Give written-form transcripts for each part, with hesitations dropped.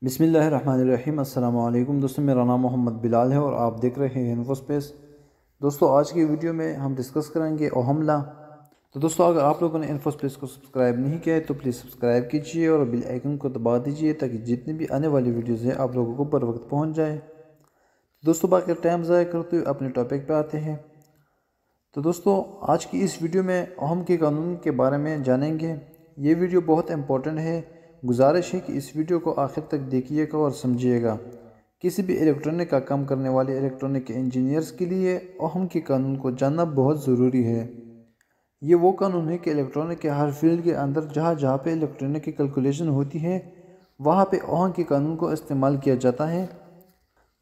बिस्मिल्लाहिर्रहमानिर्रहीम। अस्सलाम वालेकुम दोस्तों, मेरा नाम मोहम्मद बिलाल है और आप देख रहे हैं इन्फोस्पेस। दोस्तों, आज की वीडियो में हम डिस्कस करेंगे ओहम लॉ। तो दोस्तों, अगर आप लोगों ने इन्फोस्पेस को सब्सक्राइब नहीं किया है तो प्लीज़ सब्सक्राइब कीजिए और बेल आइकन को दबा दीजिए ताकि जितनी भी आने वाली वीडियोज़ हैं आप लोगों को बर वक्त पहुँच जाए। तो दोस्तों, बाकी टाइम ज़ाया करते हुए अपने टॉपिक पर आते हैं। तो दोस्तों, आज की इस वीडियो में ओहम के कानून के बारे में जानेंगे। ये वीडियो बहुत इंपॉर्टेंट है। गुजारिश है कि इस वीडियो को आखिर तक देखिएगा और समझिएगा। किसी भी इलेक्ट्रॉनिक का काम करने वाले इलेक्ट्रॉनिक के इंजीनियर्स के लिए ओहम के कानून को जानना बहुत ज़रूरी है। ये वो कानून है कि इलेक्ट्रॉनिक के हर फील्ड के अंदर जहाँ जहाँ पे इलेक्ट्रॉनिक की कैलकुलेशन होती है वहाँ पे ओहम के कानून को इस्तेमाल किया जाता है।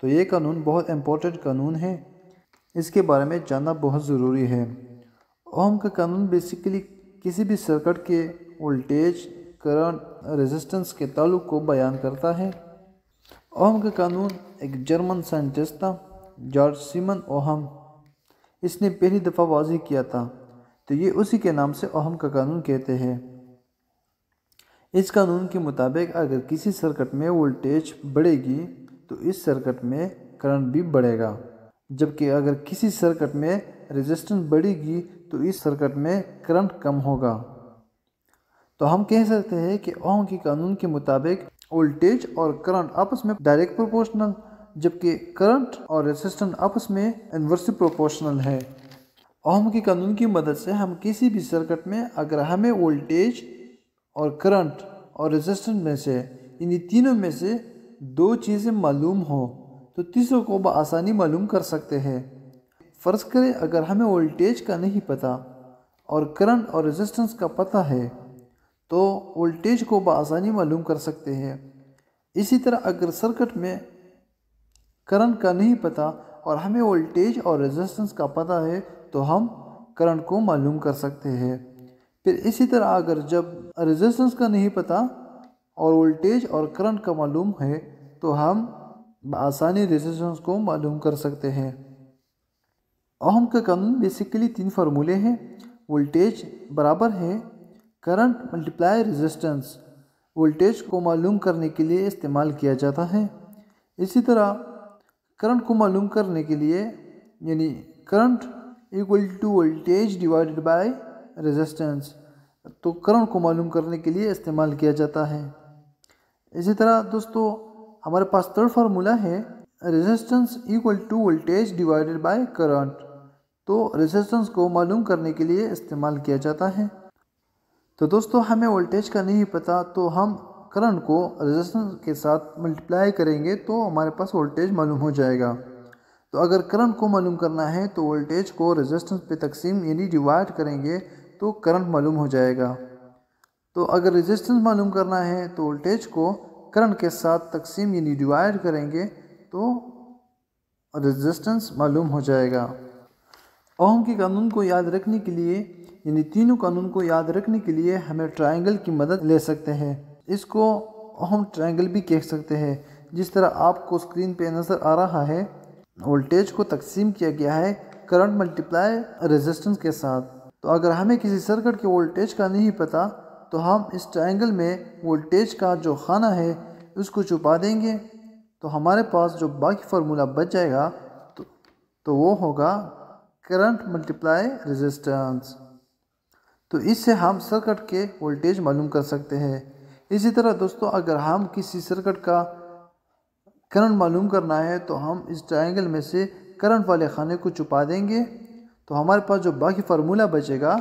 तो ये कानून बहुत इंपॉर्टेंट कानून है, इसके बारे में जानना बहुत ज़रूरी है। ओहम का कानून बेसिकली किसी भी सर्किट के वोल्टेज, करंट, रेजिस्टेंस के ताल्लुक को बयान करता है। ओहम का कानून एक जर्मन साइंटिस्ट था, जॉर्ज सीमन ओहम, इसने पहली दफ़ा वाज़ेह किया था। तो ये उसी के नाम से ओहम का कानून कहते हैं। इस कानून के मुताबिक अगर किसी सर्किट में वोल्टेज बढ़ेगी तो इस सर्किट में करंट भी बढ़ेगा, जबकि अगर किसी सर्किट में रेजिस्टेंस बढ़ेगी तो इस सर्किट में करंट कम होगा। तो हम कह सकते हैं कि ओहम के कानून के मुताबिक वोल्टेज और करंट आपस में डायरेक्ट प्रोपोर्शनल, जबकि करंट और रेजिस्टेंस आपस में इन्वर्सली प्रोपोर्शनल है। ओहम के कानून की मदद से हम किसी भी सर्किट में अगर हमें वोल्टेज और करंट और रेजिस्टेंस में से इन तीनों में से दो चीज़ें मालूम हो तो तीसरों को बआसानी मालूम कर सकते हैं। फ़र्ज़ करें अगर हमें वोल्टेज का नहीं पता और करंट और रेजिस्टेंस का पता है तो वोल्टेज को बआसानी मालूम कर सकते हैं। इसी तरह अगर सर्किट में करंट का नहीं पता और हमें वोल्टेज और रेजिस्टेंस का पता है तो हम करंट को मालूम कर सकते हैं। फिर इसी तरह अगर जब रेजिस्टेंस का नहीं पता और वोल्टेज और करंट का मालूम है तो हम बआसानी रेजिस्टेंस को मालूम कर सकते हैं। ओहम का कानून बेसिकली 3 फार्मूले हैं। वोल्टेज बराबर है करंट मल्टीप्लाई रेजिस्टेंस, वोल्टेज को मालूम करने के लिए इस्तेमाल किया जाता है। इसी तरह करंट को मालूम करने के लिए यानी current equal to voltage divided by resistance, तो करंट को मालूम करने के लिए इस्तेमाल किया जाता है। इसी तरह दोस्तों, हमारे पास थर्ड फार्मूला है resistance equal to voltage divided by current, तो रेजिस्टेंस को मालूम करने के लिए इस्तेमाल किया जाता है। तो दोस्तों, हमें वोल्टेज का नहीं पता तो हम करंट को रेजिस्टेंस के साथ मल्टीप्लाई करेंगे तो हमारे पास वोल्टेज मालूम हो जाएगा। तो अगर करंट को मालूम करना है तो वोल्टेज को रेजिस्टेंस पे तकसीम यानी डिवाइड करेंगे तो करंट मालूम हो जाएगा। तो अगर रेजिस्टेंस मालूम करना है तो वोल्टेज को करंट के साथ तकसीम यानी डिवाइड करेंगे तो रेजिस्टेंस मालूम हो जाएगा। ओहम के कानून को याद रखने के लिए यानी तीनों कानून को याद रखने के लिए हमें ट्रायंगल की मदद ले सकते हैं। इसको ओहम ट्रायंगल भी कह सकते हैं। जिस तरह आपको स्क्रीन पे नज़र आ रहा है, वोल्टेज को तकसीम किया गया है करंट मल्टीप्लाई रेजिस्टेंस के साथ। तो अगर हमें किसी सर्किट के वोल्टेज का नहीं पता तो हम इस ट्रायंगल में वोल्टेज का जो खाना है उसको छुपा देंगे तो हमारे पास जो बाकी फार्मूला बच जाएगा तो वो होगा करंट मल्टीप्लाई रेजिस्टेंस। तो इससे हम सर्किट के वोल्टेज मालूम कर सकते हैं। इसी तरह दोस्तों, अगर हम किसी सर्किट का करंट मालूम करना है तो हम इस ट्रायंगल में से करंट वाले खाने को छुपा देंगे तो हमारे पास जो बाकी फार्मूला बचेगा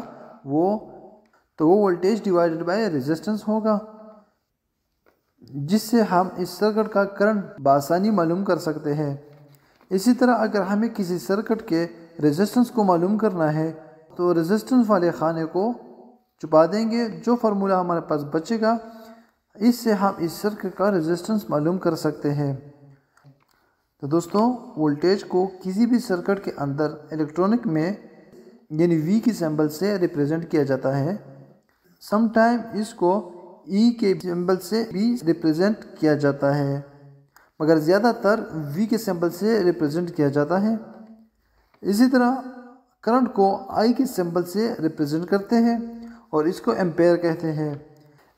वो वोल्टेज डिवाइडेड बाय रेजिस्टेंस होगा, जिससे हम इस सर्किट का करंट बआसानी मालूम कर सकते हैं। इसी तरह अगर हमें किसी सर्किट के रेजिस्टेंस को मालूम करना है तो रेजिस्टेंस वाले खाने को छुपा देंगे। जो फार्मूला हमारे पास बचेगा इससे हम इस सर्किट का रेजिस्टेंस मालूम कर सकते हैं। तो दोस्तों, वोल्टेज को किसी भी सर्किट के अंदर इलेक्ट्रॉनिक में यानी V की सिंबल से रिप्रेजेंट किया जाता है। समटाइम इसको E के सिंबल से भी रिप्रेजेंट किया जाता है, मगर ज़्यादातर V के सिंबल से रिप्रेजेंट किया जाता है। इसी तरह करंट को I के सिंबल से रिप्रेजेंट करते हैं और इसको एम्पेयर कहते हैं।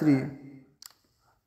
3،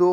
2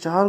4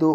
2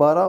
12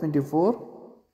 24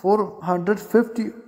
450